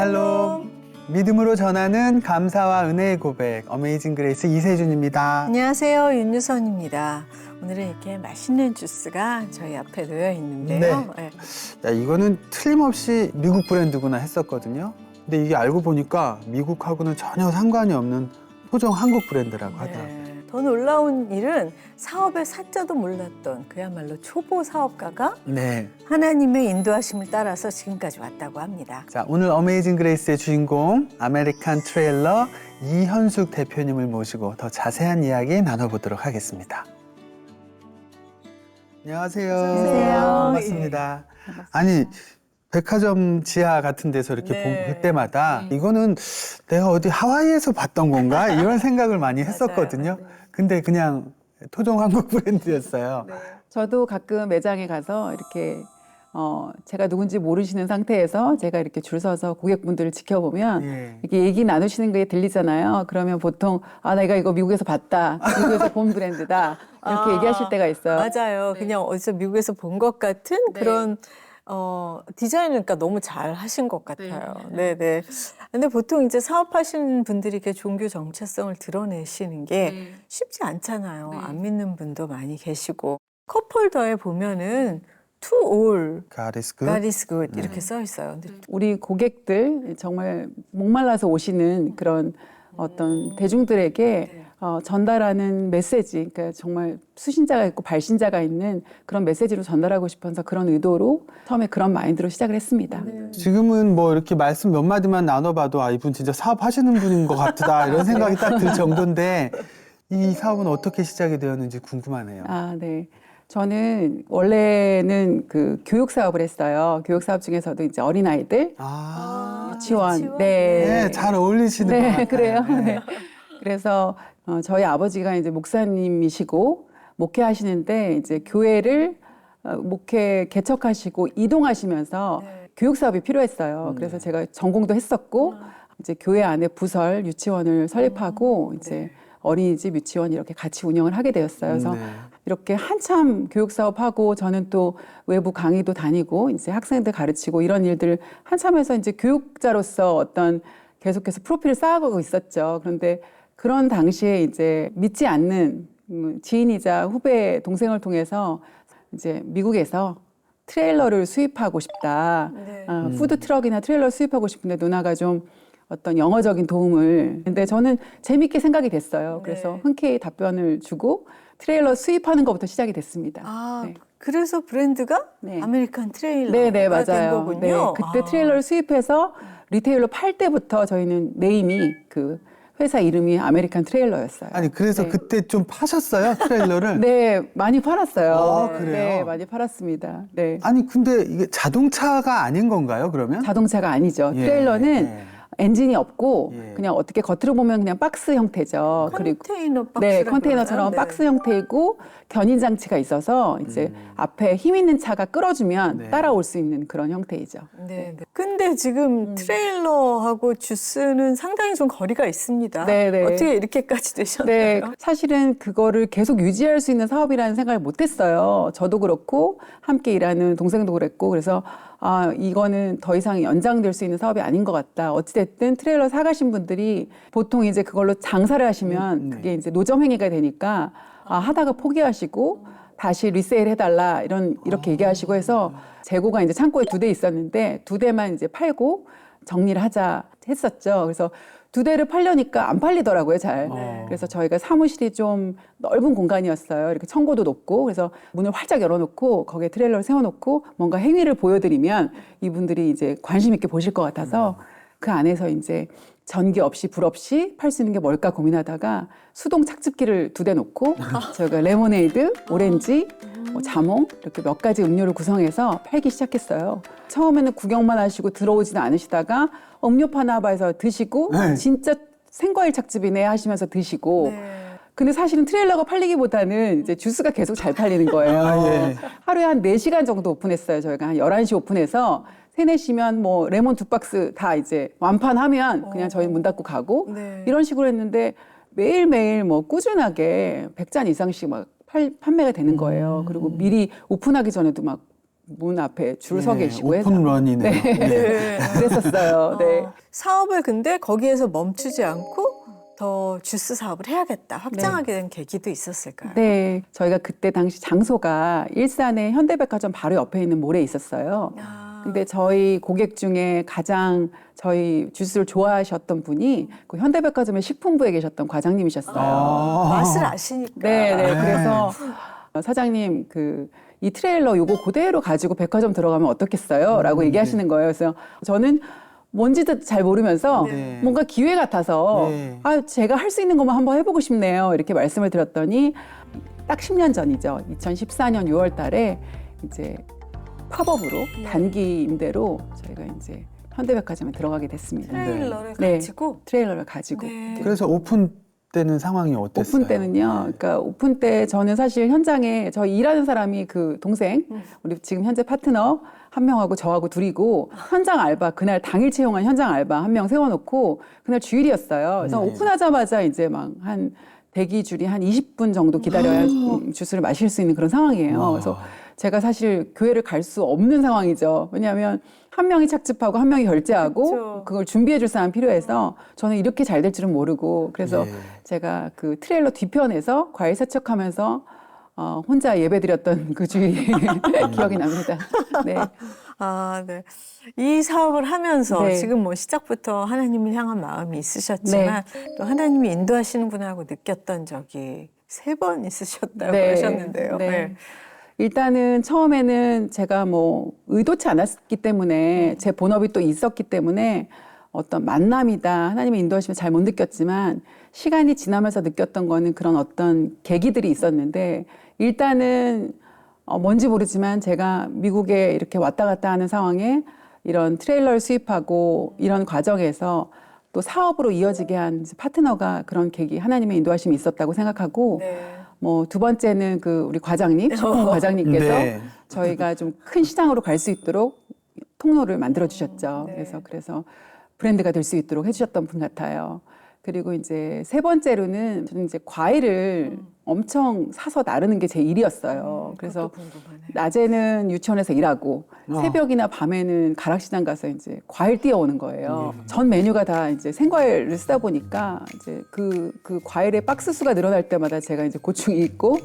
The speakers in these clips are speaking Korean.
샬롬. 믿음으로 전하는 감사와 은혜의 고백, 어메이징 그레이스 이세준입니다. 안녕하세요, 윤유선입니다. 오늘은 이렇게 맛있는 주스가 저희 앞에 놓여 있는데요. 네. 야, 이거는 틀림없이 미국 브랜드구나 했었거든요. 근데 이게 알고 보니까 미국하고는 전혀 상관이 없는 토종 한국 브랜드라고 하더라고요. 네. 더 놀라운 일은 사업의 사자도 몰랐던 그야말로 초보 사업가가 네. 하나님의 인도하심을 따라서 지금까지 왔다고 합니다. 자, 오늘 어메이징 그레이스의 주인공 아메리칸 트레일러 이현숙 대표님을 모시고 더 자세한 이야기 나눠보도록 하겠습니다. 안녕하세요. 안녕하세요. 반갑습니다. 아니, 백화점 지하 같은 데서 이렇게 네. 볼 때마다 이거는 내가 어디 하와이에서 봤던 건가? 이런 생각을 많이 했었거든요. 맞아요. 근데 그냥 토종 한국 브랜드였어요. 저도 가끔 매장에 가서 이렇게 제가 누군지 모르시는 상태에서 제가 이렇게 줄 서서 고객분들을 지켜보면 예. 이렇게 얘기 나누시는 게 들리잖아요. 그러면 보통 내가 이거 미국에서 봤다, 미국에서 본 브랜드다 이렇게 얘기하실 때가 있어요. 맞아요. 그냥 어디서 미국에서 본 것 같은 그런 디자인을 그러니까 너무 잘 하신 것 같아요. 네네. 근데 보통 이제 사업하시는 분들이 이렇게 종교 정체성을 드러내시는 게 쉽지 않잖아요. 안 믿는 분도 많이 계시고. 컵홀더에 보면은 to all, God is good. God is good 이렇게 써 있어요. 근데 우리 고객들 정말 목말라서 오시는 그런 어떤 대중들에게 전달하는 메시지, 그러니까 정말 수신자가 있고 발신자가 있는 그런 메시지로 전달하고 싶어서 그런 의도로 처음에 그런 마인드로 시작을 했습니다. 지금은 뭐 이렇게 말씀 몇 마디만 나눠봐도 이분 진짜 사업하시는 분인 것 같다 이런 생각이 딱 들 정도인데 이 사업은 어떻게 시작이 되었는지 궁금하네요. 네. 저는 원래는 그 교육 사업을 했어요. 교육 사업 중에서도 이제 어린아이들, 유치원. 네, 잘 어울리시는 것 같아요. 그래요. 네. 그래서 저희 아버지가 이제 목사님이시고 목회하시는데 이제 교회를 목회 개척하시고 이동하시면서 교육 사업이 필요했어요. 그래서 제가 전공도 했었고 이제 교회 안에 부설 유치원을 설립하고 이제 어린이집 유치원 이렇게 같이 운영을 하게 되었어요. 그래서 이렇게 한참 교육 사업하고 저는 또 외부 강의도 다니고 이제 학생들 가르치고 이런 일들을 한참 해서 이제 교육자로서 어떤 계속해서 프로필을 쌓아가고 있었죠. 그런데 그런 당시에 이제 믿지 않는 지인이자 후배 동생을 통해서 이제 미국에서 트레일러를 수입하고 싶다. 푸드 트럭이나 트레일러 수입하고 싶은데 누나가 좀 어떤 영어적인 도움을. 근데 저는 재밌게 생각이 됐어요. 그래서 흔쾌히 답변을 주고 트레일러 수입하는 것부터 시작이 됐습니다. 네. 그래서 브랜드가 아메리칸 트레일러가 네, 맞아요. 된 거군요. 네, 그때 트레일러를 수입해서 리테일로 팔 때부터 저희는 네임이 그 회사 이름이 아메리칸 트레일러였어요. 아니 그래서 그때 좀 파셨어요 트레일러를? 네, 많이 팔았어요. 그래요? 네, 많이 팔았습니다. 네. 아니 근데 이게 자동차가 아닌 건가요 그러면? 자동차가 아니죠. 예, 트레일러는 엔진이 없고 예. 그냥 어떻게 겉으로 보면 그냥 박스 형태죠. 컨테이너 박스. 네, 컨테이너처럼 박스 형태이고 견인 장치가 있어서 이제 앞에 힘 있는 차가 끌어주면 따라올 수 있는 그런 형태이죠. 네. 근데 지금 트레일러하고 주스는 상당히 좀 거리가 있습니다. 네. 어떻게 이렇게까지 되셨나요? 네, 사실은 그거를 계속 유지할 수 있는 사업이라는 생각을 못 했어요. 저도 그렇고 함께 일하는 동생도 그랬고 그래서 이거는 더 이상 연장될 수 있는 사업이 아닌 것 같다. 어찌됐든 트레일러 사가신 분들이 보통 이제 그걸로 장사를 하시면 그게 이제 노점 행위가 되니까 하다가 포기하시고 다시 리세일 해달라 이렇게 얘기하시고 해서 재고가 이제 창고에 2대 있었는데 2대만 이제 팔고 정리를 하자 했었죠. 그래서 2대를 팔려니까 안 팔리더라고요, 잘. 그래서 저희가 사무실이 좀 넓은 공간이었어요. 이렇게 청고도 높고, 그래서 문을 활짝 열어놓고 거기에 트레일러를 세워놓고 뭔가 행위를 보여드리면 이분들이 이제 관심 있게 보실 것 같아서 그 안에서 이제 전기 없이 불 없이 팔 수 있는 게 뭘까 고민하다가 수동 착즙기를 2대 놓고 저희가 레모네이드, 오렌지, 자몽 이렇게 몇 가지 음료를 구성해서 팔기 시작했어요. 처음에는 구경만 하시고 들어오지는 않으시다가 음료 파나 봐서 드시고 진짜 생과일 착즙이네 하시면서 드시고 근데 사실은 트레일러가 팔리기보다는 이제 주스가 계속 잘 팔리는 거예요. 하루에 한 4시간 정도 오픈했어요. 저희가 한 11시 오픈해서 3, 4시면 뭐 레몬 2박스 다 이제 완판하면 그냥 저희 문 닫고 가고 이런 식으로 했는데 매일매일 뭐 꾸준하게 100잔 이상씩 막 판매가 되는 거예요. 그리고 미리 오픈하기 전에도 막 문 앞에 줄 서 계시고 해서 오픈런이네요. 네. 그랬었어요. 네. 사업을 근데 거기에서 멈추지 않고 더 주스 사업을 해야겠다 확장하게 된 계기도 있었을까요? 네, 저희가 그때 당시 장소가 일산의 현대백화점 바로 옆에 있는 몰에 있었어요. 근데 저희 고객 중에 가장 저희 주스를 좋아하셨던 분이 그 현대백화점의 식품부에 계셨던 과장님이셨어요. 맛을 아시니까. 네, 네. 네. 그래서 사장님 이 트레일러 요거 그대로 가지고 백화점 들어가면 어떻겠어요? 라고 얘기하시는 거예요. 그래서 저는 뭔지도 잘 모르면서 네. 뭔가 기회 같아서 네. 제가 할 수 있는 것만 한번 해보고 싶네요. 이렇게 말씀을 드렸더니 딱 10년 전이죠. 2014년 6월 달에 이제 팝업으로 단기 임대로 저희가 이제 현대백화점에 들어가게 됐습니다. 트레일러를 네. 가지고. 트레일러를 가지고. 네. 그래서 오픈 때는 상황이 어땠어요? 오픈 때는요. 그러니까 오픈 때 저는 사실 현장에 저희 일하는 사람이 그 동생, 우리 지금 현재 파트너 한 명하고 저하고 둘이고 현장 알바 그날 당일 채용한 현장 알바 한 명 세워놓고 그날 주일이었어요. 그래서 네. 오픈하자마자 이제 막 한 대기 줄이 한 20분 정도 기다려야 주스를 마실 수 있는 그런 상황이에요. 그래서 제가 사실 교회를 갈 수 없는 상황이죠. 왜냐하면 한 명이 착즙하고 한 명이 결제하고 그렇죠. 그걸 준비해 줄 사람 필요해서 저는 이렇게 잘 될 줄은 모르고 그래서 네. 제가 그 트레일러 뒤편에서 과일 세척하면서 혼자 예배드렸던 그 주일이 기억이 납니다. 네. 아, 네. 이 사업을 하면서 네. 지금 뭐 시작부터 하나님을 향한 마음이 있으셨지만 또 하나님이 인도하시는구나 하고 느꼈던 적이 3번 있으셨다고 그러셨는데요. 네. 일단은 처음에는 제가 뭐 의도치 않았기 때문에 제 본업이 또 있었기 때문에 어떤 만남이다 하나님의 인도하시면 잘 못 느꼈지만 시간이 지나면서 느꼈던 거는 그런 어떤 계기들이 있었는데 일단은 뭔지 모르지만 제가 미국에 이렇게 왔다 갔다 하는 상황에 이런 트레일러를 수입하고 이런 과정에서 또 사업으로 이어지게 한 파트너가 그런 계기 하나님의 인도하심이 있었다고 생각하고 네. 뭐 두 번째는 그 우리 과장님, 식품 과장님께서 네. 저희가 좀 큰 시장으로 갈 수 있도록 통로를 만들어 주셨죠. 네. 그래서 브랜드가 될 수 있도록 해주셨던 분 같아요. 그리고 이제 세 번째로는 저는 이제 과일을 엄청 사서 나르는 게 제 일이었어요. 그래서 그것도 궁금하네요. 낮에는 유치원에서 일하고 새벽이나 밤에는 가락시장 가서 이제 과일 띄어오는 거예요. 전 메뉴가 다 이제 생과일을 쓰다 보니까 이제 그 과일의 박스 수가 늘어날 때마다 제가 이제 고충이 있고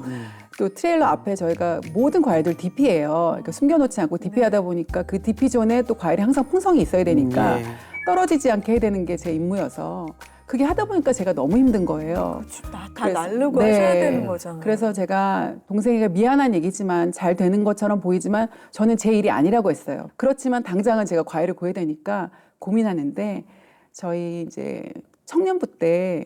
또 트레일러 앞에 저희가 모든 과일들 DP예요. 그러니까 숨겨놓지 않고 DP 하다 보니까 그 DP 존에 또 과일이 항상 풍성이 있어야 되니까 네. 떨어지지 않게 해야 되는 게 제 임무여서 그게 하다 보니까 제가 너무 힘든 거예요. 다 그래서- 날르고 네. 하셔야 되는 거잖아요. 그래서 제가 동생이가 미안한 얘기지만 잘 되는 것처럼 보이지만 저는 제 일이 아니라고 했어요. 그렇지만 당장은 제가 과일을 구해야 되니까 고민하는데 저희 이제 청년부 때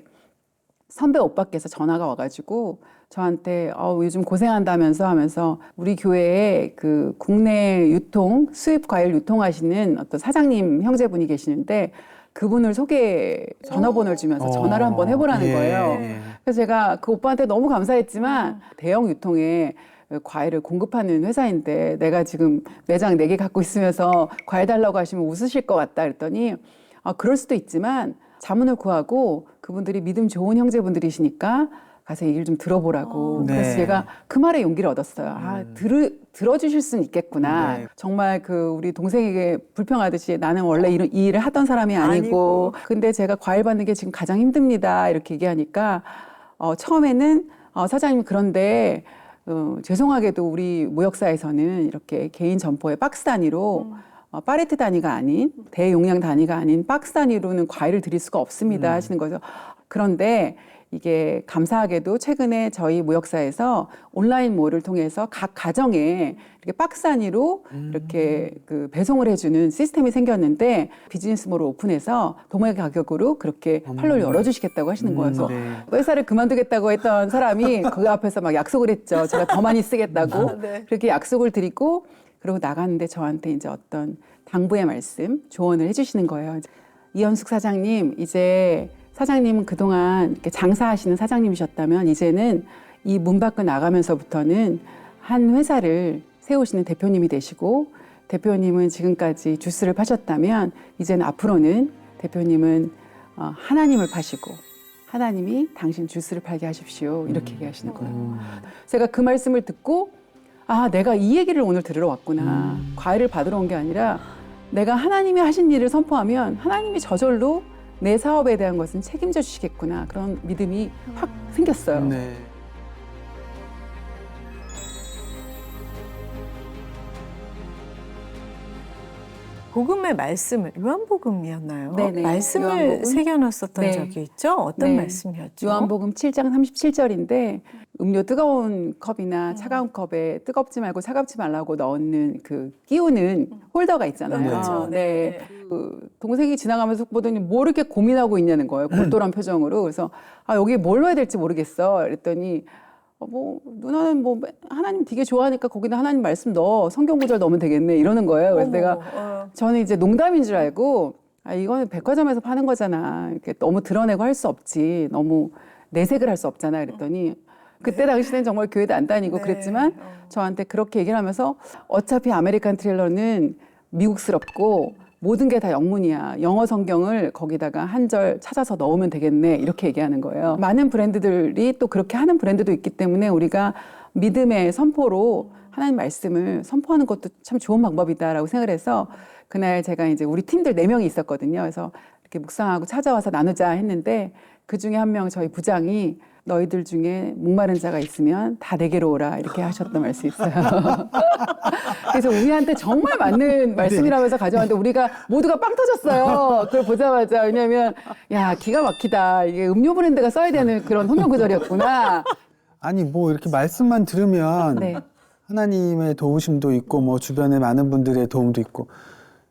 선배 오빠께서 전화가 와가지고 저한테 요즘 고생한다면서 하면서 우리 교회에 그 국내 유통 수입 과일 유통하시는 어떤 사장님 형제분이 계시는데 그분을 전화번호를 주면서 전화를 한번 해보라는 거예요. 예. 그래서 제가 그 오빠한테 너무 감사했지만 대형 유통에 과일을 공급하는 회사인데 내가 지금 매장 4개 갖고 있으면서 과일 달라고 하시면 웃으실 것 같다 그랬더니 그럴 수도 있지만 자문을 구하고 그분들이 믿음 좋은 형제분들이시니까 가서 얘기를 좀 들어보라고. 네. 그래서 제가 그 말에 용기를 얻었어요. 들어주실 수는 있겠구나. 네. 정말 그 우리 동생에게 불평하듯이 나는 원래 이 일을 하던 사람이 아니고 근데 제가 과일 받는 게 지금 가장 힘듭니다. 이렇게 얘기하니까 처음에는 사장님 그런데 죄송하게도 우리 무역사에서는 이렇게 개인 점포에 박스 단위로 팔레트 단위가 아닌 대용량 단위가 아닌 박스 단위로는 과일을 드릴 수가 없습니다 하시는 거죠. 그런데 이게 감사하게도 최근에 저희 무역사에서 온라인몰을 통해서 각 가정에 이렇게 박스 단위로 이렇게 그 배송을 해주는 시스템이 생겼는데 비즈니스몰을 오픈해서 도매 가격으로 그렇게 판로를 열어주시겠다고 하시는 거여서 네. 회사를 그만두겠다고 했던 사람이 그 앞에서 막 약속을 했죠. 제가 더 많이 쓰겠다고 네. 그렇게 약속을 드리고 그러고 나갔는데 저한테 이제 어떤 당부의 말씀, 조언을 해주시는 거예요. 이현숙 사장님, 이제 사장님은 그동안 이렇게 장사하시는 사장님이셨다면 이제는 이 문 밖을 나가면서부터는 한 회사를 세우시는 대표님이 되시고 대표님은 지금까지 주스를 파셨다면 이제는 앞으로는 대표님은 하나님을 파시고 하나님이 당신 주스를 팔게 하십시오. 이렇게 얘기하시는 거예요. 제가 그 말씀을 듣고 아, 내가 이 얘기를 오늘 들으러 왔구나. 과외를 받으러 온 게 아니라 내가 하나님이 하신 일을 선포하면 하나님이 저절로 내 사업에 대한 것은 책임져 주시겠구나. 그런 믿음이 확 생겼어요. 네. 복음의 말씀을 요한복음이었나요? 네네, 말씀을 요한복음. 새겨놨었던 네. 적이 있죠? 어떤 네. 말씀이었죠? 요한복음 7장 37절인데 음료 뜨거운 컵이나 차가운 컵에 뜨겁지 말고 차갑지 말라고 넣는 그 끼우는 홀더가 있잖아요. 그렇죠. 네. 그 동생이 지나가면서 보더니 뭐 이렇게 고민하고 있냐는 거예요. 골똘한 표정으로. 그래서 아, 여기에 뭘 넣어야 될지 모르겠어. 그랬더니 뭐 누나는 뭐 하나님 되게 좋아하니까 거기다 하나님 말씀 넣어. 성경 구절 넣으면 되겠네. 이러는 거예요. 그래서 내가 저는 이제 농담인 줄 알고 아, 이거는 백화점에서 파는 거잖아. 이렇게 너무 드러내고 할 수 없지. 너무 내색을 할 수 없잖아. 그랬더니 그때 당시에는 정말 교회도 안 다니고 네. 그랬지만 저한테 그렇게 얘기를 하면서 어차피 아메리칸 트레일러는 미국스럽고 모든 게 다 영문이야. 영어 성경을 거기다가 한 절 찾아서 넣으면 되겠네. 이렇게 얘기하는 거예요. 많은 브랜드들이 또 그렇게 하는 브랜드도 있기 때문에 우리가 믿음의 선포로 하나님 말씀을 선포하는 것도 참 좋은 방법이다라고 생각을 해서 그날 제가 이제 우리 팀들 4명이 있었거든요. 그래서 이렇게 묵상하고 찾아와서 나누자 했는데 그 중에 한 명 저희 부장이 너희들 중에 목마른 자가 있으면 다 내게로 오라 이렇게 하셨던 말씀이 있어요. 그래서 우리한테 정말 맞는 말씀이라면서 가져왔는데 우리가 모두가 빵 터졌어요. 그걸 보자마자. 왜냐하면 야 기가 막히다. 이게 음료 브랜드가 써야 되는 그런 성경 구절이었구나. 아니 뭐 이렇게 말씀만 들으면 네. 하나님의 도우심도 있고 뭐 주변에 많은 분들의 도움도 있고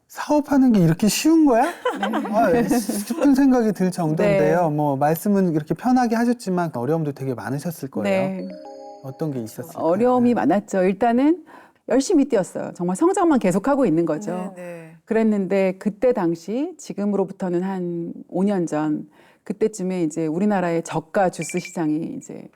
사업하는 게 이렇게 쉬운 거야? 아, 싶은 생각이 들 정도인데요. 뭐 말씀은 이렇게 편하게 하셨지만 어려움도 되게 많으셨을 거예요. 네. 어떤 게 있었을까요? 어려움이 많았죠. 일단은 열심히 뛰었어요. 정말 성장만 계속하고 있는 거죠. 네. 그랬는데 그때 당시 지금으로부터는 한 5년 전 그때쯤에 이제 우리나라의 저가 주스 시장이 이제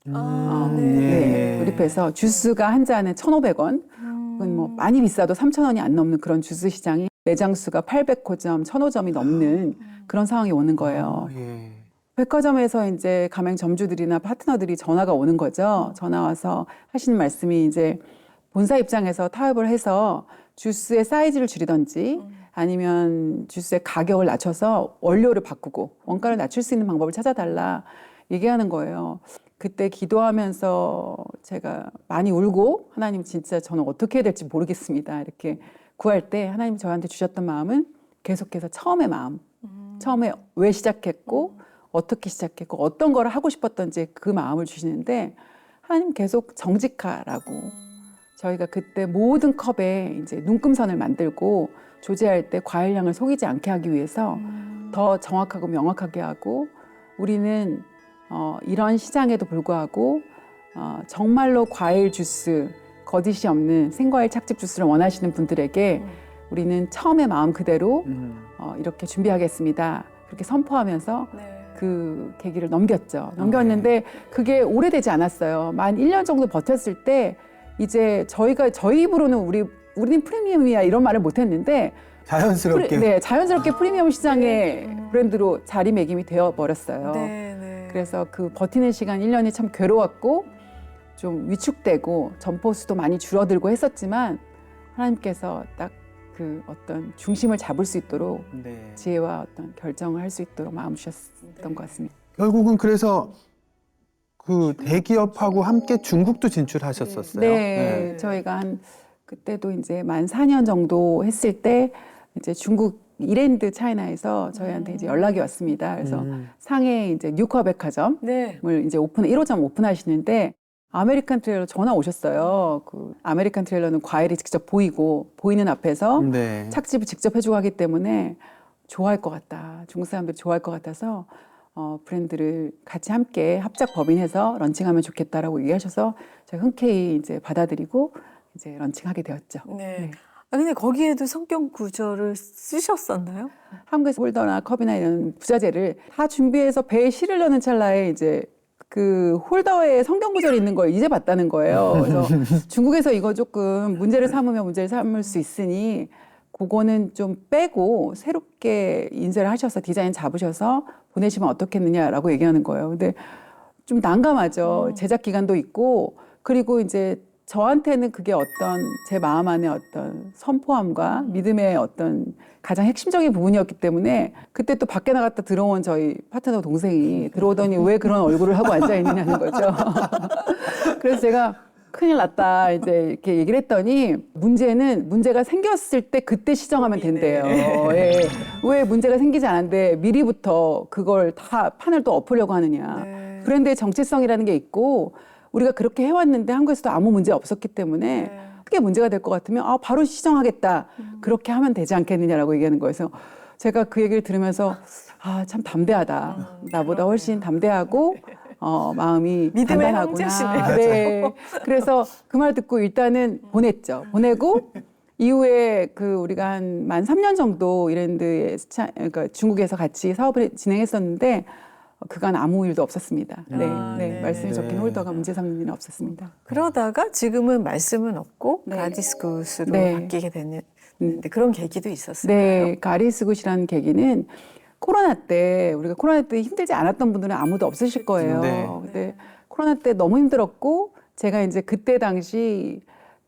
네. 돌입해서 주스가 한 잔에 1,500원. 그건 뭐 많이 비싸도 3,000원이 안 넘는 그런 주스 시장이 매장 수가 800호점, 1,000호점이 넘는 그런 상황이 오는 거예요. 예. 백화점에서 이제 가맹점주들이나 파트너들이 전화가 오는 거죠. 전화 와서 하시는 말씀이 이제 본사 입장에서 타협을 해서 주스의 사이즈를 줄이든지 아니면 주스의 가격을 낮춰서 원료를 바꾸고 원가를 낮출 수 있는 방법을 찾아달라 얘기하는 거예요. 그때 기도하면서 제가 많이 울고 하나님 진짜 저는 어떻게 해야 될지 모르겠습니다. 이렇게 구할 때 하나님 저한테 주셨던 마음은 계속해서 처음의 마음. 처음에 왜 시작했고 어떻게 시작했고 어떤 걸 하고 싶었던지 그 마음을 주시는데 하나님 계속 정직하라고 저희가 그때 모든 컵에 이제 눈금선을 만들고 조제할 때 과일량을 속이지 않게 하기 위해서 더 정확하고 명확하게 하고 우리는 이런 시장에도 불구하고 정말로 과일 주스, 거짓이 없는 생과일 착즙 주스를 원하시는 분들에게 우리는 처음의 마음 그대로 이렇게 준비하겠습니다. 그렇게 선포하면서 그 계기를 넘겼죠. 넘겼는데 그게 오래되지 않았어요. 만 1년 정도 버텼을 때 이제 저희 입으로는 우리는 프리미엄이야 이런 말을 못했는데 자연스럽게. 자연스럽게 프리미엄 시장의 브랜드로 자리매김이 되어버렸어요. 네. 그래서 그 버티는 시간 1년이 참 괴로웠고 좀 위축되고 점포 수도 많이 줄어들고 했었지만 하나님께서 딱 그 어떤 중심을 잡을 수 있도록 네. 지혜와 어떤 결정을 할 수 있도록 마음 주셨던 것 같습니다. 결국은 그래서 그 대기업하고 함께 중국도 진출하셨었어요. 네, 저희가 그때도 이제 만 4년 정도 했을 때 이제 중국 이랜드 차이나에서 저희한테 이제 연락이 왔습니다. 그래서 상해 이제 뉴커 백화점을 이제 1호점 오픈하시는데 아메리칸 트레일러 전화 오셨어요. 그 아메리칸 트레일러는 과일이 직접 보이는 앞에서 착즙을 직접 해주고 하기 때문에 좋아할 것 같다. 중국 사람들이 좋아할 것 같아서 브랜드를 같이 함께 합작 법인해서 런칭하면 좋겠다라고 얘기하셔서 제가 흔쾌히 이제 받아들이고 이제 런칭하게 되었죠. 네. 아, 근데 거기에도 성경 구절을 쓰셨었나요? 한국에서 홀더나 컵이나 이런 부자재를 다 준비해서 배에 실을 넣는 찰나에 이제 그 홀더에 성경 구절이 있는 걸 이제 봤다는 거예요. 그래서 중국에서 이거 조금 문제를 삼을 수 있으니 그거는 좀 빼고 새롭게 인쇄를 하셔서 디자인 잡으셔서 보내시면 어떻겠느냐라고 얘기하는 거예요. 근데 좀 난감하죠. 제작 기간도 있고 그리고 이제 저한테는 그게 어떤 제 마음 안에 어떤 선포함과 믿음의 어떤 가장 핵심적인 부분이었기 때문에 그때 또 밖에 나갔다 들어온 저희 파트너 동생이 들어오더니 왜 그런 얼굴을 하고 앉아 있느냐는 거죠. 그래서 제가 큰일 났다 이제 이렇게 얘기를 했더니 문제가 생겼을 때 그때 시정하면 된대요. 예. 왜 문제가 생기지 않았는데 미리부터 그걸 다 판을 또 엎으려고 하느냐. 네. 브랜드의 정체성이라는 게 있고 우리가 그렇게 해왔는데 한국에서도 아무 문제 없었기 때문에 네. 크게 문제가 될 것 같으면 바로 시정하겠다. 그렇게 하면 되지 않겠느냐라고 얘기하는 거예요. 그래서 제가 그 얘기를 들으면서 참 담대하다. 나보다 훨씬 담대하고 마음이 믿음의 단단하구나. 형제시네요. 네. 그래서 그 말 듣고 일단은 보냈죠. 보내고 이후에 우리가 한 만 3년 정도 이랜드에 그러니까 중국에서 같이 사업을 진행했었는데 그간 아무 일도 없었습니다. 네, 네. 말씀해 네. 적힌 홀더가 문제 삼는 일은 없었습니다. 그러다가 지금은 말씀은 없고 네. 가디스굿으로 네. 바뀌게 됐는데 그런 계기도 있었어요. 네, 가리스굿이라는 계기는 코로나 때 우리가 코로나 때 힘들지 않았던 분들은 아무도 없으실 거예요. 네. 근데 코로나 때 너무 힘들었고 제가 이제 그때 당시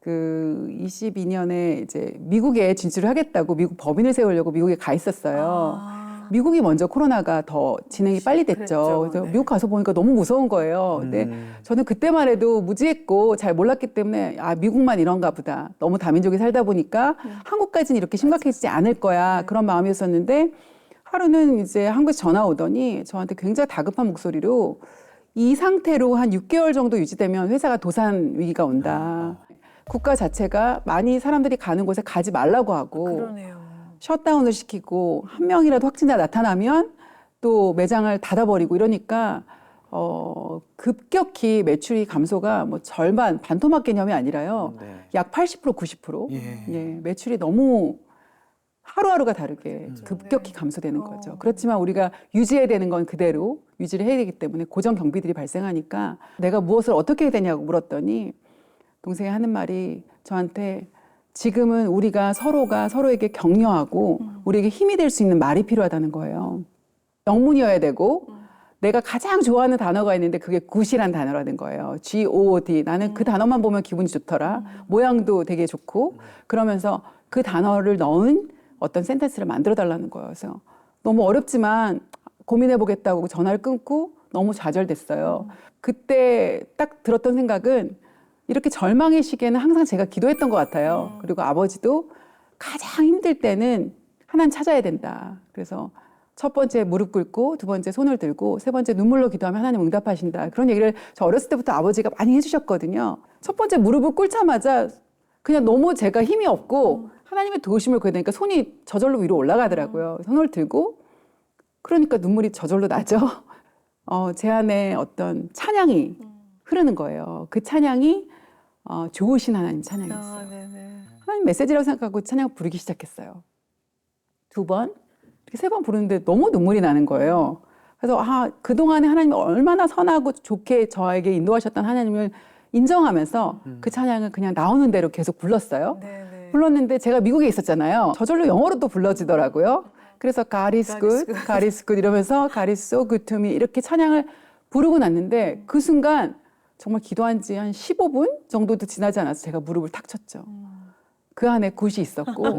22년에 이제 미국에 진출을 하겠다고 미국 법인을 세우려고 미국에 가 있었어요. 미국이 먼저 코로나가 더 진행이 빨리 됐죠. 그랬죠. 그래서 네. 미국 가서 보니까 너무 무서운 거예요. 근데 저는 그때만 해도 무지했고 잘 몰랐기 때문에 미국만 이런가 보다. 너무 다민족이 살다 보니까 한국까지는 이렇게 심각해지지 않을 거야. 그런 마음이었었는데 하루는 이제 한국에서 전화 오더니 저한테 굉장히 다급한 목소리로 이 상태로 한 6개월 정도 유지되면 회사가 도산 위기가 온다. 국가 자체가 많이 사람들이 가는 곳에 가지 말라고 하고 그러네요. 셔다운을 시키고 한 명이라도 확진자 나타나면 또 매장을 닫아버리고 이러니까 급격히 매출이 감소가 뭐 절반 반토막 개념이 아니라요. 네. 약 80% 90% 예. 예, 매출이 너무 하루하루가 다르게 급격히 감소되는 거죠. 그렇지만 우리가 유지해야 되는 건 그대로 유지를 해야 되기 때문에 고정 경비들이 발생하니까 내가 무엇을 어떻게 해야 되냐고 물었더니 동생이 하는 말이 저한테 지금은 우리가 서로가 서로에게 격려하고 우리에게 힘이 될 수 있는 말이 필요하다는 거예요. 영문이어야 되고 내가 가장 좋아하는 단어가 있는데 그게 굿이란 단어라는 거예요. G-O-O-D. 나는 그 단어만 보면 기분이 좋더라. 모양도 되게 좋고 그러면서 그 단어를 넣은 어떤 센텐스를 만들어 달라는 거예요. 그래서 너무 어렵지만 고민해 보겠다고 전화를 끊고 너무 좌절됐어요. 그때 딱 들었던 생각은 이렇게 절망의 시기에는 항상 제가 기도했던 것 같아요. 그리고 아버지도 가장 힘들 때는 하나님 찾아야 된다. 그래서 첫 번째 무릎 꿇고 두 번째 손을 들고 세 번째 눈물로 기도하면 하나님 응답하신다. 그런 얘기를 저 어렸을 때부터 아버지가 많이 해주셨거든요. 첫 번째 무릎을 꿇자마자 그냥 너무 제가 힘이 없고 하나님의 도우심을 구해야 되니까 손이 저절로 위로 올라가더라고요. 손을 들고 그러니까 눈물이 저절로 나죠. 제 안에 어떤 찬양이 흐르는 거예요. 그 찬양이 좋으신 하나님 찬양이었어요. 네네. 하나님 메시지라고 생각하고 찬양 부르기 시작했어요. 2번, 이렇게 3번 부르는데 너무 눈물이 나는 거예요. 그래서 그동안에 하나님이 얼마나 선하고 좋게 저에게 인도하셨던 하나님을 인정하면서 그 찬양을 그냥 나오는 대로 계속 불렀어요. 네네. 불렀는데 제가 미국에 있었잖아요. 저절로 영어로 또 불러지더라고요. 그래서 God is good, God is good 이러면서 God is so good to me 이렇게 찬양을 부르고 났는데 그 순간 정말 기도한 지 한 15분 정도도 지나지 않아서 제가 무릎을 탁 쳤죠. 그 안에 굿이 있었고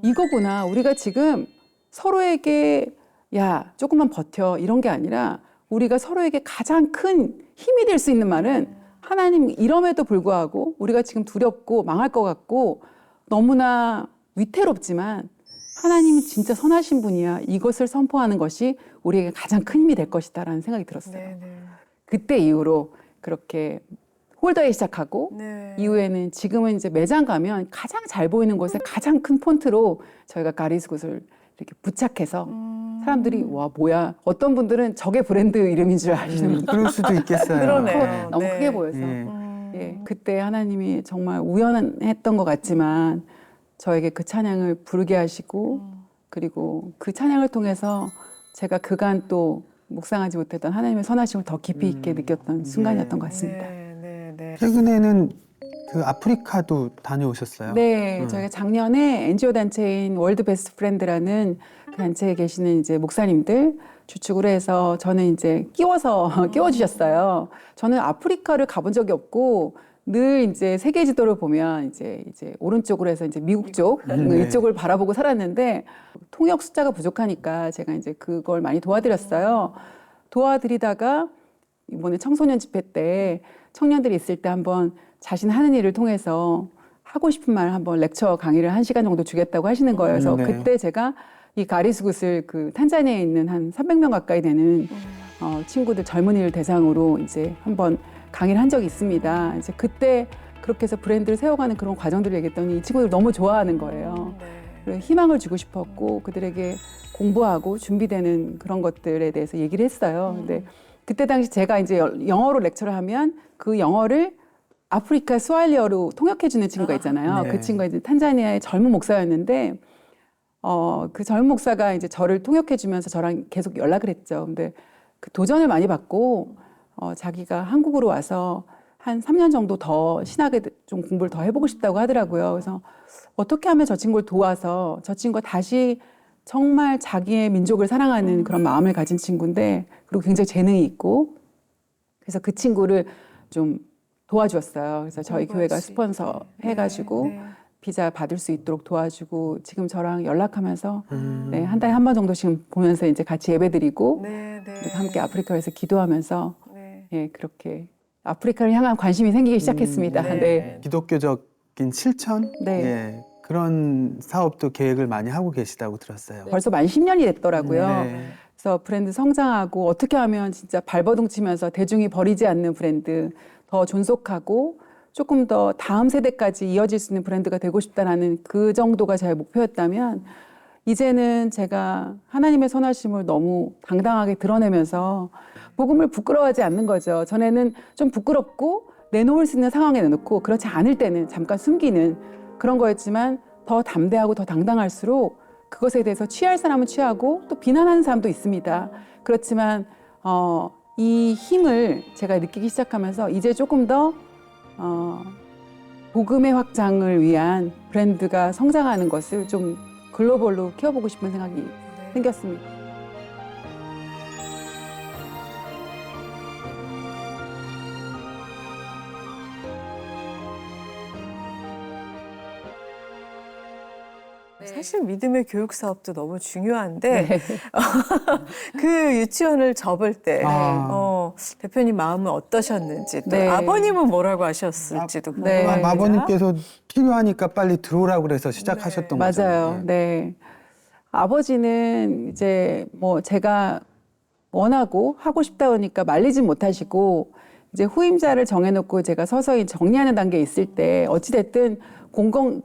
이거구나. 우리가 지금 서로에게 야 조금만 버텨 이런 게 아니라 우리가 서로에게 가장 큰 힘이 될 수 있는 말은 하나님 이럼에도 불구하고 우리가 지금 두렵고 망할 것 같고 너무나 위태롭지만 하나님은 진짜 선하신 분이야. 이것을 선포하는 것이 우리에게 가장 큰 힘이 될 것이다라는 생각이 들었어요. 네네. 그때 이후로 그렇게 홀더에 시작하고 네. 이후에는 지금은 이제 매장 가면 가장 잘 보이는 곳에 가장 큰 폰트로 저희가 가리스굿을 이렇게 부착해서 사람들이 와 뭐야 어떤 분들은 저게 브랜드 이름인 줄 아시는 분들 그럴 수도 있겠어요. 그러네요. 너무 네. 크게 보여서 예. 예, 그때 하나님이 정말 우연했던 것 같지만 저에게 그 찬양을 부르게 하시고 그리고 그 찬양을 통해서 제가 그간 또 묵상하지 못했던 하나님의 선하심을 더 깊이 있게 느꼈던 순간이었던 것 같습니다. 네. 최근에는 그 아프리카도 다녀오셨어요? 네, 저희가 작년에 NGO 단체인 월드 베스트 프렌드라는 단체에 계시는 이제 목사님들 주축으로 해서 저는 이제 끼워주셨어요. 저는 아프리카를 가본 적이 없고 늘 이제 세계 지도를 보면 이제 오른쪽으로 해서 이제 미국 쪽 네. 이쪽을 바라보고 살았는데 통역 숫자가 부족하니까 제가 이제 그걸 많이 도와드렸어요. 도와드리다가 이번에 청소년 집회 때 청년들이 있을 때 한번 자신 하는 일을 통해서 하고 싶은 말 한번 렉처 강의를 1시간 정도 주겠다고 하시는 거예요. 그래서 네. 그때 제가 이 가리수굿을 그 탄자니아에 있는 한 300명 가까이 되는 친구들 젊은이를 대상으로 이제 한번 강의를 한 적이 있습니다. 이제 그때 그렇게 해서 브랜드를 세워가는 그런 과정들을 얘기했더니 이 친구들 너무 좋아하는 거예요. 그래서 희망을 주고 싶었고 그들에게 공부하고 준비되는 그런 것들에 대해서 얘기를 했어요. 근데 그때 당시 제가 이제 영어로 렉처를 하면 그 영어를 아프리카 스와힐리어로 통역해주는 친구가 있잖아요. 네. 그 친구가 이제 탄자니아의 젊은 목사였는데 그 젊은 목사가 이제 저를 통역해주면서 저랑 계속 연락을 했죠. 근데 그 도전을 많이 받고 자기가 한국으로 와서 한 3년 정도 더 신학에 좀 공부를 더 해보고 싶다고 하더라고요. 그래서 어떻게 하면 저 친구를 도와서 저 친구가 다시 정말 자기의 민족을 사랑하는 그런 마음을 가진 친구인데 그리고 굉장히 재능이 있고 그래서 그 친구를 좀 도와주었어요. 그래서 저희 교회가 스폰서 해가지고 비자 받을 수 있도록 도와주고 지금 저랑 연락하면서 네, 한 달에 한 번 정도씩 보면서 이제 같이 예배드리고 그리고 함께 아프리카에서 기도하면서 예, 그렇게 아프리카를 향한 관심이 생기기 시작했습니다. 네. 기독교적인 실천? 네. 예, 그런 사업도 계획을 많이 하고 계시다고 들었어요. 벌써 만 10년이 됐더라고요. 네. 그래서 브랜드 성장하고 어떻게 하면 진짜 발버둥 치면서 대중이 버리지 않는 브랜드 더 존속하고 조금 더 다음 세대까지 이어질 수 있는 브랜드가 되고 싶다라는 그 정도가 제 목표였다면 이제는 제가 하나님의 선하심을 너무 당당하게 드러내면서 복음을 부끄러워하지 않는 거죠. 전에는 좀 부끄럽고 내놓을 수 있는 상황에 내놓고 그렇지 않을 때는 잠깐 숨기는 그런 거였지만 더 담대하고 더 당당할수록 그것에 대해서 취할 사람은 취하고 또 비난하는 사람도 있습니다. 그렇지만 이 힘을 제가 느끼기 시작하면서 이제 조금 더 복음의 확장을 위한 브랜드가 성장하는 것을 좀 글로벌로 키워보고 싶은 생각이 생겼습니다. 사실 믿음의 교육 사업도 너무 중요한데 네. 그 유치원을 접을 때 대표님 마음은 어떠셨는지 또 네. 아버님은 뭐라고 하셨을지도 네. 궁금합니다. 아버님께서 필요하니까 빨리 들어오라고 그래서 시작하셨던 거죠. 맞아요. 네. 아버지는 이제 뭐 제가 원하고 하고 싶다 보니까 말리진 못하시고 이제 후임자를 정해놓고 제가 서서히 정리하는 단계에 있을 때 어찌됐든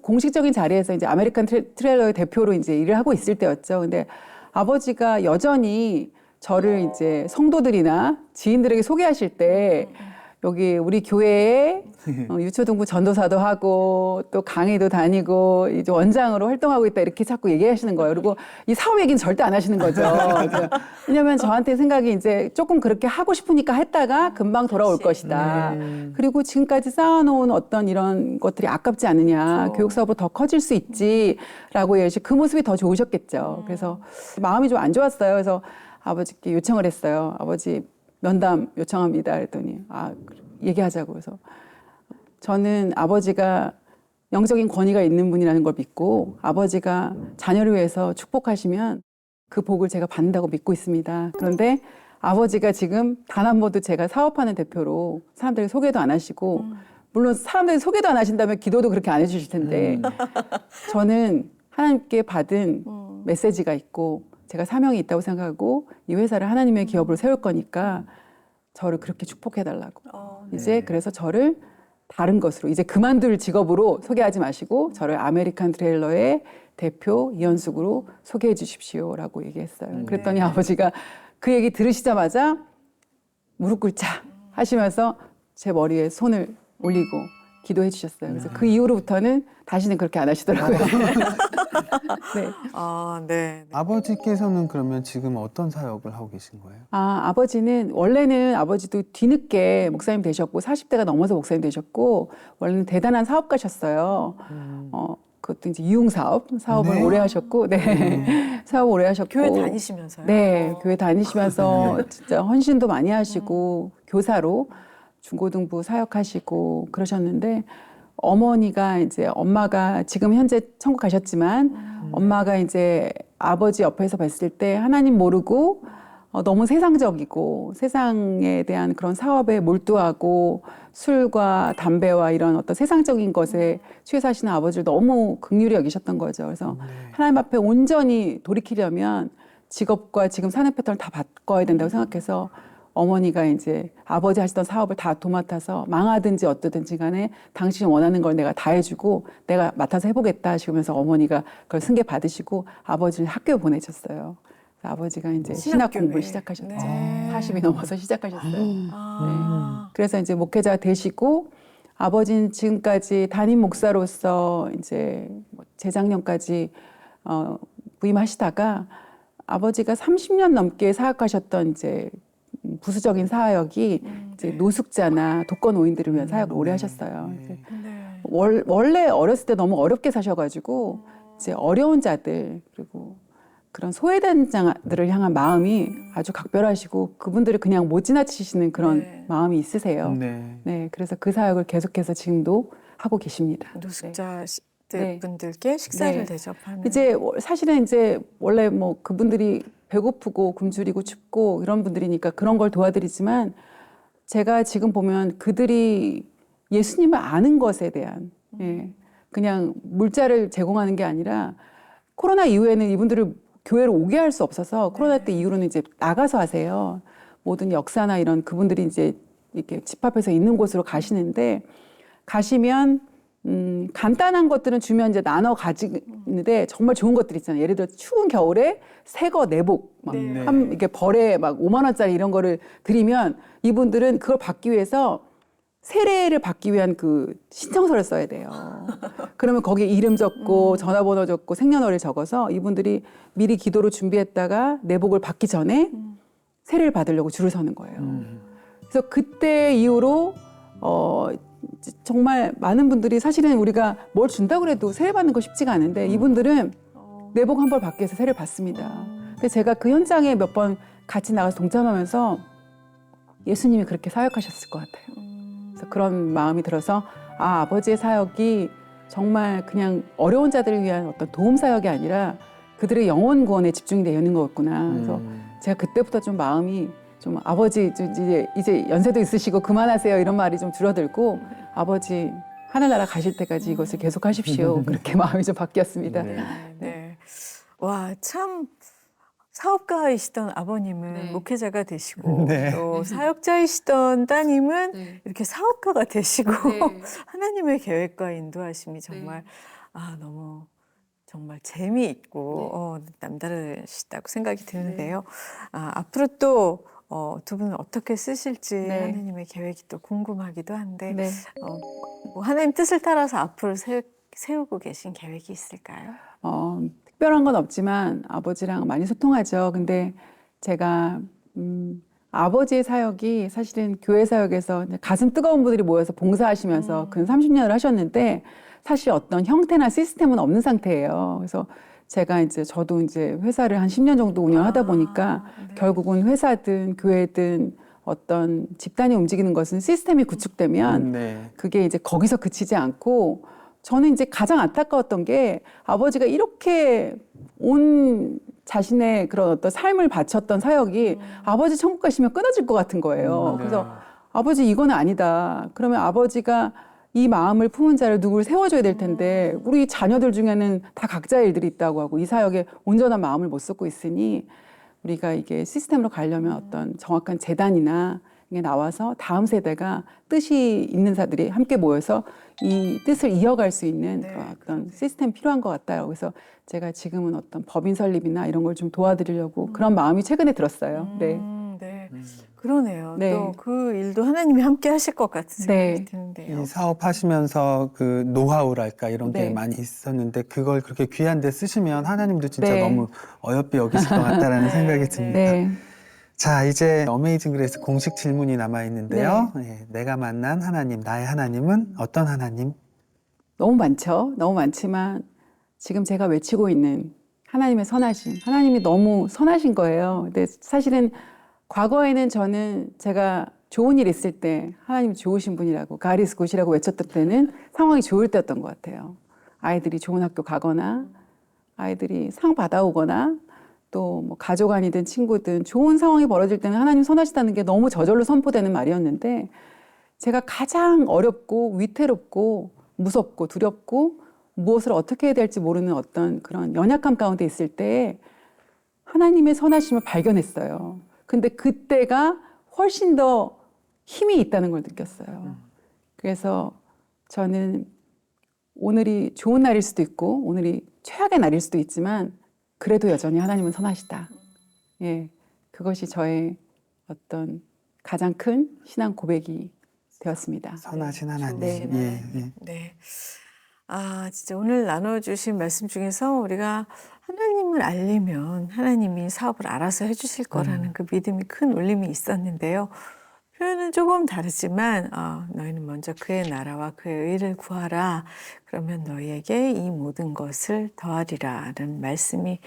공식적인 자리에서 이제 아메리칸 트레일러의 대표로 이제 일을 하고 있을 때였죠. 근데 아버지가 여전히 저를 이제 성도들이나 지인들에게 소개하실 때 여기 우리 교회에 유초등부 전도사도 하고 또 강의도 다니고 이제 원장으로 활동하고 있다 이렇게 자꾸 얘기하시는 거예요. 그리고 이 사업 얘기는 절대 안 하시는 거죠. 왜냐하면 저한테 생각이 이제 조금 그렇게 하고 싶으니까 했다가 금방 돌아올 것이다. 그리고 지금까지 쌓아놓은 어떤 이런 것들이 아깝지 않느냐. 그렇죠. 교육 사업으로 더 커질 수 있지라고 그 모습이 더 좋으셨겠죠. 그래서 마음이 좀 안 좋았어요. 그래서 아버지께 요청을 했어요. 아버지 면담 요청합니다. 그랬더니 얘기하자고. 그래서 저는 아버지가 영적인 권위가 있는 분이라는 걸 믿고 아버지가 자녀를 위해서 축복하시면 그 복을 제가 받는다고 믿고 있습니다. 그런데 아버지가 지금 단 한 번도 제가 사업하는 대표로 사람들에게 소개도 안 하시고 물론 사람들이 소개도 안 하신다면 기도도 그렇게 안 해주실 텐데 저는 하나님께 받은 메시지가 있고 제가 사명이 있다고 생각하고 이 회사를 하나님의 기업으로 세울 거니까 저를 그렇게 축복해달라고. 이제 그래서 저를 다른 것으로 이제 그만둘 직업으로 소개하지 마시고 저를 아메리칸 트레일러의 대표 이현숙으로 소개해 주십시오라고 얘기했어요. 그랬더니 아버지가 그 얘기 들으시자마자 무릎 꿇자 하시면서 제 머리에 손을 올리고 기도해 주셨어요. 그래서 그 이후로부터는 다시는 그렇게 안 하시더라고요. 네. 네. 아버지께서는 그러면 지금 어떤 사역을 하고 계신 거예요? 아버지는 원래는 아버지도 뒤늦게 목사님 되셨고 40대가 넘어서 목사님 되셨고 원래는 대단한 사업가셨어요. 그것도 이제 사업을 네. 오래 하셨고, 네. 사업 오래 하셨고. 교회 다니시면서요? 네, 교회 다니시면서 진짜 헌신도 많이 하시고, 교사로 중고등부 사역하시고 그러셨는데, 어머니가 이제 엄마가 지금 현재 천국 가셨지만, 엄마가 이제 아버지 옆에서 봤을 때 하나님 모르고, 너무 세상적이고 세상에 대한 그런 사업에 몰두하고 술과 담배와 이런 어떤 세상적인 것에 취해 사시는 아버지를 너무 긍휼히 여기셨던 거죠. 그래서 하나님 앞에 온전히 돌이키려면 직업과 지금 사는 패턴을 다 바꿔야 된다고 생각해서 어머니가 이제 아버지 하시던 사업을 다 도맡아서 망하든지 어떠든지 간에 당신이 원하는 걸 내가 다 해주고 내가 맡아서 해보겠다 하시면서 어머니가 그걸 승계 받으시고 아버지를 학교에 보내셨어요. 아버지가 이제 신학 공부를 시작하셨죠. 네. 40이 넘어서 시작하셨어요. 아. 그래서 이제 목회자 되시고 아버지는 지금까지 담임 목사로서 이제 재작년까지 부임하시다가 아버지가 30년 넘게 사역하셨던 이제 부수적인 사역이 이제 노숙자나 독거노인들을 위한 사역을 오래 하셨어요. 이제 네. 원래 어렸을 때 너무 어렵게 사셔가지고 이제 어려운 자들 그리고 그런 소외된 자들을 향한 마음이 아주 각별하시고 그분들을 그냥 못 지나치시는 그런 네. 마음이 있으세요. 네. 네, 그래서 그 사역을 계속해서 지금도 하고 계십니다. 노숙자 네. 분들께 식사를 네. 대접하는. 이제 사실은 이제 원래 뭐 그분들이 배고프고 굶주리고 춥고 이런 분들이니까 그런 걸 도와드리지만 제가 지금 보면 그들이 예수님을 아는 것에 대한 그냥 물자를 제공하는 게 아니라 코로나 이후에는 이분들을 교회로 오게 할 수 없어서 코로나 때 이후로는 이제 나가서 하세요. 모든 역사나 이런 그분들이 이제 이렇게 집합해서 있는 곳으로 가시는데 가시면 간단한 것들은 주면 이제 나눠 가지는데 정말 좋은 것들 있잖아요. 예를 들어 추운 겨울에 새거 내복 막 네. 이렇게 벌에 막 5만 원짜리 이런 거를 드리면 이분들은 그걸 받기 위해서 세례를 받기 위한 그 신청서를 써야 돼요. 그러면 거기에 이름 적고 전화번호 적고 생년월일 적어서 이분들이 미리 기도로 준비했다가 내복을 받기 전에 세례를 받으려고 줄을 서는 거예요. 그래서 그때 이후로 정말 많은 분들이 사실은 우리가 뭘 준다고 해도 세례 받는 거 쉽지가 않은데 이분들은 내복 한 벌 받기 위해서 세례를 받습니다. 근데 제가 그 현장에 몇 번 같이 나가서 동참하면서 예수님이 그렇게 사역하셨을 것 같아요. 그래서 그런 마음이 들어서 아버지의 사역이 정말 그냥 어려운 자들을 위한 어떤 도움 사역이 아니라 그들의 영혼 구원에 집중이 되어 있는 거였구나. 그래서 제가 그때부터 좀 마음이 좀 아버지 이제 연세도 있으시고 그만하세요 이런 말이 좀 줄어들고 아버지 하늘나라 가실 때까지 이것을 계속 하십시오. 그렇게 마음이 좀 바뀌었습니다. 네. 네. 와, 참 사업가이시던 아버님은 네. 목회자가 되시고 네. 또 사역자이시던 따님은 네. 이렇게 사업가가 되시고 네. 하나님의 계획과 인도하심이 정말 너무 정말 재미있고 남다르시다고 생각이 드는데요. 앞으로 또 두 분은 어떻게 쓰실지 네. 하나님의 계획이 또 궁금하기도 한데 네. 뭐 하나님 뜻을 따라서 앞으로 세우고 계신 계획이 있을까요? 특별한 건 없지만 아버지랑 많이 소통하죠. 근데 제가 아버지의 사역이 사실은 교회 사역에서 가슴 뜨거운 분들이 모여서 봉사하시면서 근 30년을 하셨는데 사실 어떤 형태나 시스템은 없는 상태예요. 그래서 제가 저도 회사를 한 10년 정도 운영하다 보니까 네. 결국은 회사든 교회든 어떤 집단이 움직이는 것은 시스템이 구축되면 네. 그게 거기서 그치지 않고 저는 가장 안타까웠던 게 아버지가 이렇게 온 자신의 그런 어떤 삶을 바쳤던 사역이 아버지 천국 가시면 끊어질 것 같은 거예요. 네. 그래서 아버지 이거는 아니다. 그러면 아버지가 이 마음을 품은 자를 누구를 세워줘야 될 텐데 우리 자녀들 중에는 다 각자의 일들이 있다고 하고 이 사역에 온전한 마음을 못 쏟고 있으니 우리가 이게 시스템으로 가려면 어떤 정확한 재단이나 이게 나와서 다음 세대가 뜻이 있는 자들이 함께 모여서 이 뜻을 이어갈 수 있는 그런 어떤 시스템이 필요한 것 같아요. 그래서 제가 지금은 어떤 법인 설립이나 이런 걸 좀 도와드리려고 그런 마음이 최근에 들었어요. 네. 네. 그러네요. 네. 또 그 일도 하나님이 함께 하실 것 같은 생각이 네. 드는데요. 이 사업하시면서 그 노하우랄까 이런 게 네. 많이 있었는데 그걸 그렇게 귀한 데 쓰시면 하나님도 진짜 네. 너무 어여삐 여기실 것 같다라는 생각이 듭니다. 네. 자, 이제 어메이징 그레이스 공식 질문이 남아 있는데요. 내가 만난 하나님, 나의 하나님은 어떤 하나님? 너무 많죠. 너무 많지만 지금 제가 외치고 있는 하나님의 선하심, 하나님이 너무 선하신 거예요. 근데 사실은 과거에는 저는 제가 좋은 일 있을 때 하나님 좋으신 분이라고, God is good이라고 외쳤던 때는 상황이 좋을 때였던 것 같아요. 아이들이 좋은 학교 가거나 아이들이 상 받아오거나 또 뭐 가족 아니든 친구든 좋은 상황이 벌어질 때는 하나님 선하시다는 게 너무 저절로 선포되는 말이었는데, 제가 가장 어렵고 위태롭고 무섭고 두렵고 무엇을 어떻게 해야 될지 모르는 어떤 그런 연약함 가운데 있을 때 하나님의 선하심을 발견했어요. 근데 그때가 훨씬 더 힘이 있다는 걸 느꼈어요. 그래서 저는 오늘이 좋은 날일 수도 있고 오늘이 최악의 날일 수도 있지만 그래도 여전히 하나님은 선하시다. 예, 그것이 저의 어떤 가장 큰 신앙 고백이 되었습니다. 선하신 하나님. 네. 예, 예. 네. 아, 진짜 오늘 나눠주신 말씀 중에서 우리가 하나님을 알리면 하나님이 사업을 알아서 해주실 거라는 그 믿음이 큰 울림이 있었는데요. 표현은 조금 다르지만 너희는 먼저 그의 나라와 그의 의를 구하라. 그러면 너희에게 이 모든 것을 더하리라는 말씀이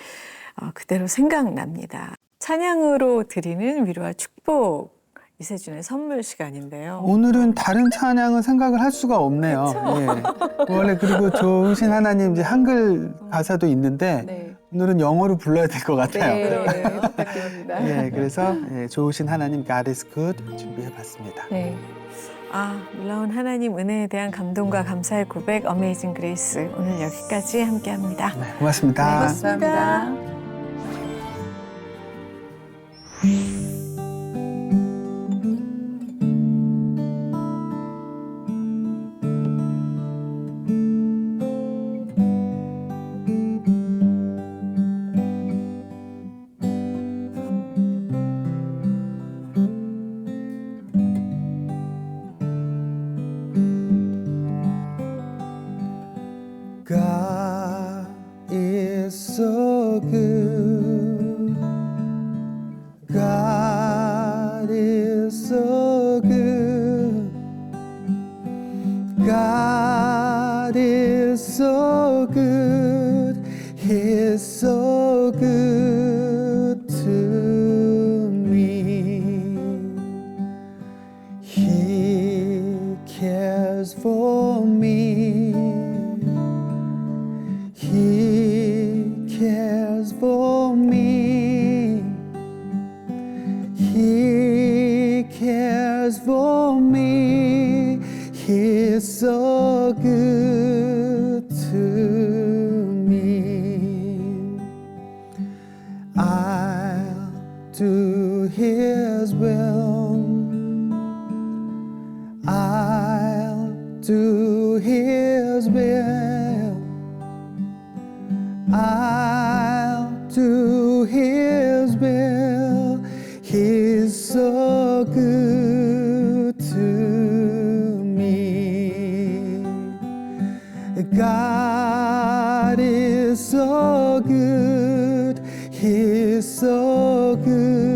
그대로 생각납니다. 찬양으로 드리는 위로와 축복, 이세준의 선물 시간인데요. 오늘은 다른 찬양은 생각을 할 수가 없네요. 예. 원래 그리고 좋으신 하나님 이제 한글 가사도 있는데 네. 오늘은 영어로 불러야 될 것 같아요. 네, 부탁드립니다. 예, 그래서 좋으신 하나님 God is good 준비해봤습니다. 네. 놀라운 하나님 은혜에 대한 감동과 감사의 고백, 어메이징 그레이스. 오늘 여기까지 함께합니다. 네, 고맙습니다. 감사합니다. God is so good. God is so good. God is so good. He's so good to me. He cares for me. He cares for me. He cares for me. He's so good to me. I'll do His will. I'll do His will. I'll do His will. He's so good to me. God is so good. He's so good.